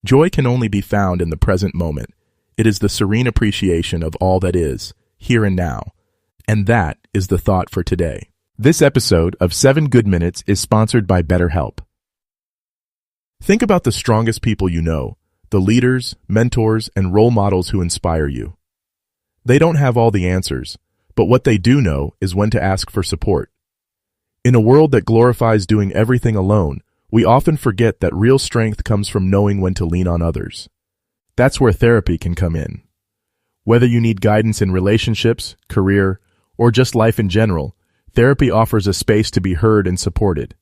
Joy can only be found in the present moment. It is the serene appreciation of all that is, here and now. And that is the thought for today. This episode of 7 Good Minutes is sponsored by BetterHelp. Think about the strongest people you know, the leaders, mentors, and role models who inspire you. They don't have all the answers, but what they do know is when to ask for support. In a world that glorifies doing everything alone, we often forget that real strength comes from knowing when to lean on others. That's where therapy can come in. Whether you need guidance in relationships, career, or just life in general, therapy offers a space to be heard and supported.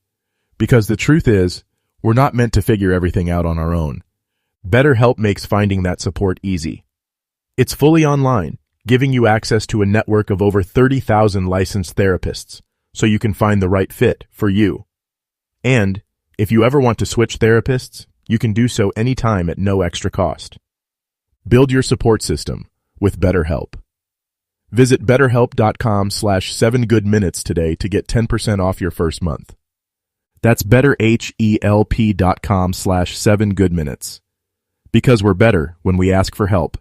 Because the truth is, we're not meant to figure everything out on our own. BetterHelp makes finding that support easy. It's fully online, giving you access to a network of over 30,000 licensed therapists, so you can find the right fit for you. And if you ever want to switch therapists, you can do so anytime at no extra cost. Build your support system with BetterHelp. Visit betterhelp.com/7goodminutes today to get 10% off your first month. That's betterhelp.com/7goodminutes. Because we're better when we ask for help.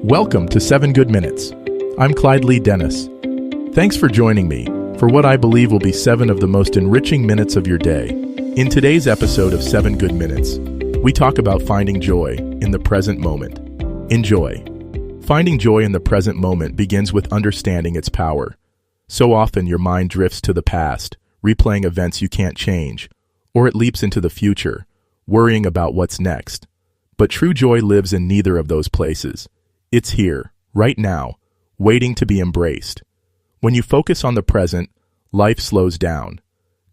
Welcome to 7 Good Minutes. I'm Clyde Lee Dennis. Thanks for joining me for what I believe will be 7 of the most enriching minutes of your day. In today's episode of 7 Good Minutes, we talk about finding joy in the present moment. Enjoy. Finding joy in the present moment begins with understanding its power. So often your mind drifts to the past, replaying events you can't change, or it leaps into the future, worrying about what's next. But true joy lives in neither of those places. It's here, right now, waiting to be embraced. When you focus on the present, life slows down.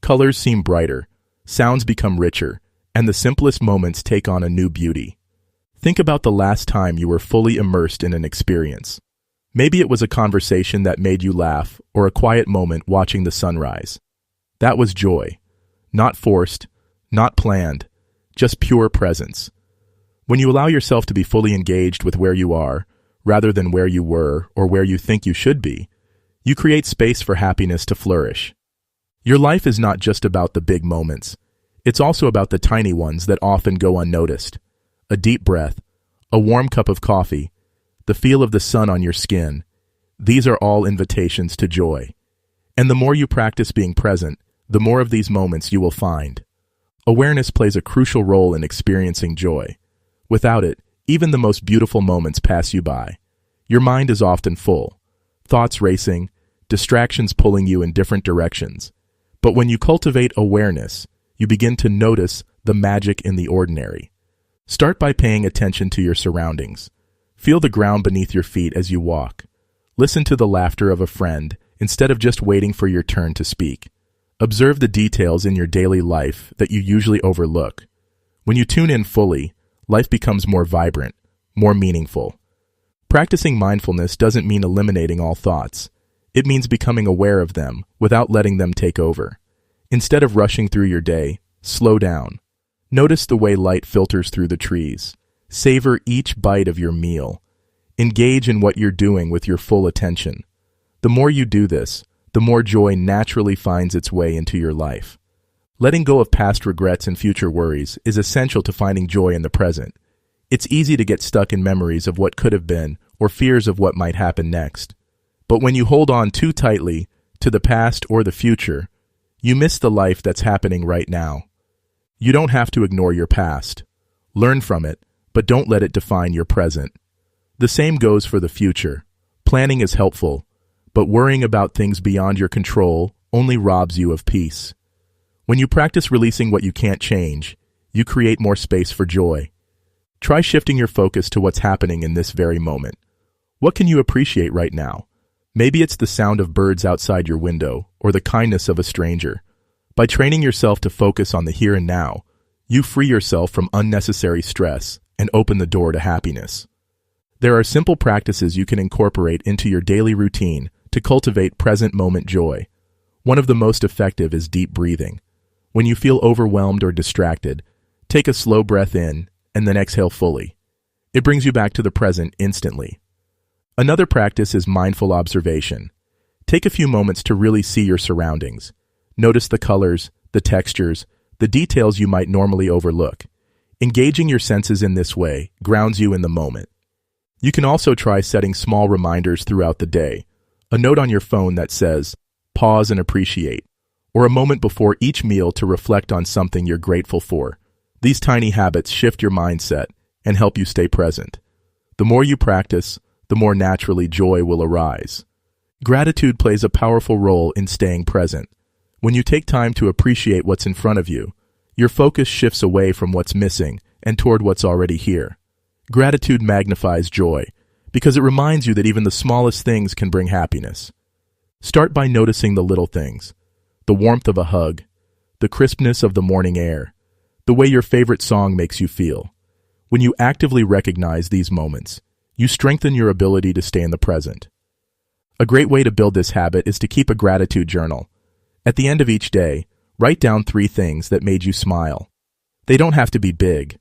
Colors seem brighter, sounds become richer, and the simplest moments take on a new beauty. Think about the last time you were fully immersed in an experience. Maybe it was a conversation that made you laugh, or a quiet moment watching the sunrise. That was joy. Not forced, not planned, just pure presence. When you allow yourself to be fully engaged with where you are, rather than where you were or where you think you should be, you create space for happiness to flourish. Your life is not just about the big moments. It's also about the tiny ones that often go unnoticed. A deep breath, a warm cup of coffee, the feel of the sun on your skin. These are all invitations to joy. And the more you practice being present, the more of these moments you will find. Awareness plays a crucial role in experiencing joy. Without it, even the most beautiful moments pass you by. Your mind is often full, thoughts racing, distractions pulling you in different directions. But when you cultivate awareness, you begin to notice the magic in the ordinary. Start by paying attention to your surroundings. Feel the ground beneath your feet as you walk. Listen to the laughter of a friend instead of just waiting for your turn to speak. Observe the details in your daily life that you usually overlook. When you tune in fully, life becomes more vibrant, more meaningful. Practicing mindfulness doesn't mean eliminating all thoughts. It means becoming aware of them without letting them take over. Instead of rushing through your day, slow down. Notice the way light filters through the trees. Savor each bite of your meal. Engage in what you're doing with your full attention. The more you do this, the more joy naturally finds its way into your life. Letting go of past regrets and future worries is essential to finding joy in the present. It's easy to get stuck in memories of what could have been or fears of what might happen next. But when you hold on too tightly to the past or the future, you miss the life that's happening right now. You don't have to ignore your past. Learn from it, but don't let it define your present. The same goes for the future. Planning is helpful, but worrying about things beyond your control only robs you of peace. When you practice releasing what you can't change, you create more space for joy. Try shifting your focus to what's happening in this very moment. What can you appreciate right now? Maybe it's the sound of birds outside your window or the kindness of a stranger. By training yourself to focus on the here and now, you free yourself from unnecessary stress and open the door to happiness. There are simple practices you can incorporate into your daily routine to cultivate present moment joy. One of the most effective is deep breathing. When you feel overwhelmed or distracted, take a slow breath in and then exhale fully. It brings you back to the present instantly. Another practice is mindful observation. Take a few moments to really see your surroundings. Notice the colors, the textures, the details you might normally overlook. Engaging your senses in this way grounds you in the moment. You can also try setting small reminders throughout the day. A note on your phone that says, "Pause and appreciate," or a moment before each meal to reflect on something you're grateful for. These tiny habits shift your mindset and help you stay present. The more you practice, the more naturally joy will arise. Gratitude plays a powerful role in staying present. When you take time to appreciate what's in front of you, your focus shifts away from what's missing and toward what's already here. Gratitude magnifies joy because it reminds you that even the smallest things can bring happiness. Start by noticing the little things: the warmth of a hug, the crispness of the morning air, the way your favorite song makes you feel. When you actively recognize these moments, you strengthen your ability to stay in the present. A great way to build this habit is to keep a gratitude journal. At the end of each day, write down 3 things that made you smile. They don't have to be big.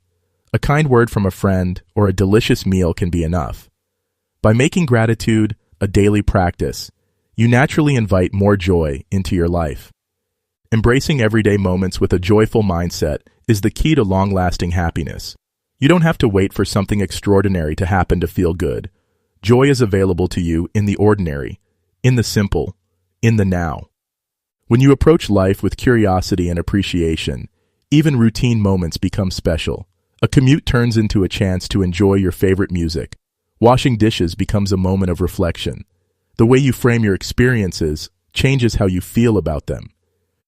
A kind word from a friend or a delicious meal can be enough. By making gratitude a daily practice, you naturally invite more joy into your life. Embracing everyday moments with a joyful mindset is the key to long-lasting happiness. You don't have to wait for something extraordinary to happen to feel good. Joy is available to you in the ordinary, in the simple, in the now. When you approach life with curiosity and appreciation, even routine moments become special. A commute turns into a chance to enjoy your favorite music. Washing dishes becomes a moment of reflection. The way you frame your experiences changes how you feel about them.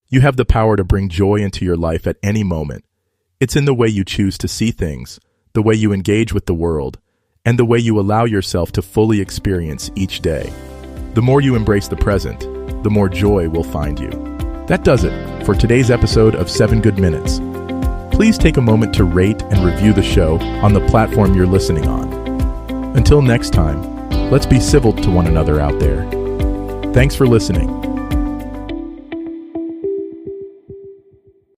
You have the power to bring joy into your life at any moment. It's in the way you choose to see things, the way you engage with the world, and the way you allow yourself to fully experience each day. The more you embrace the present, the more joy will find you. That does it for today's episode of 7 Good Minutes. Please take a moment to rate and review the show on the platform you're listening on. Until next time, let's be civil to one another out there. Thanks for listening.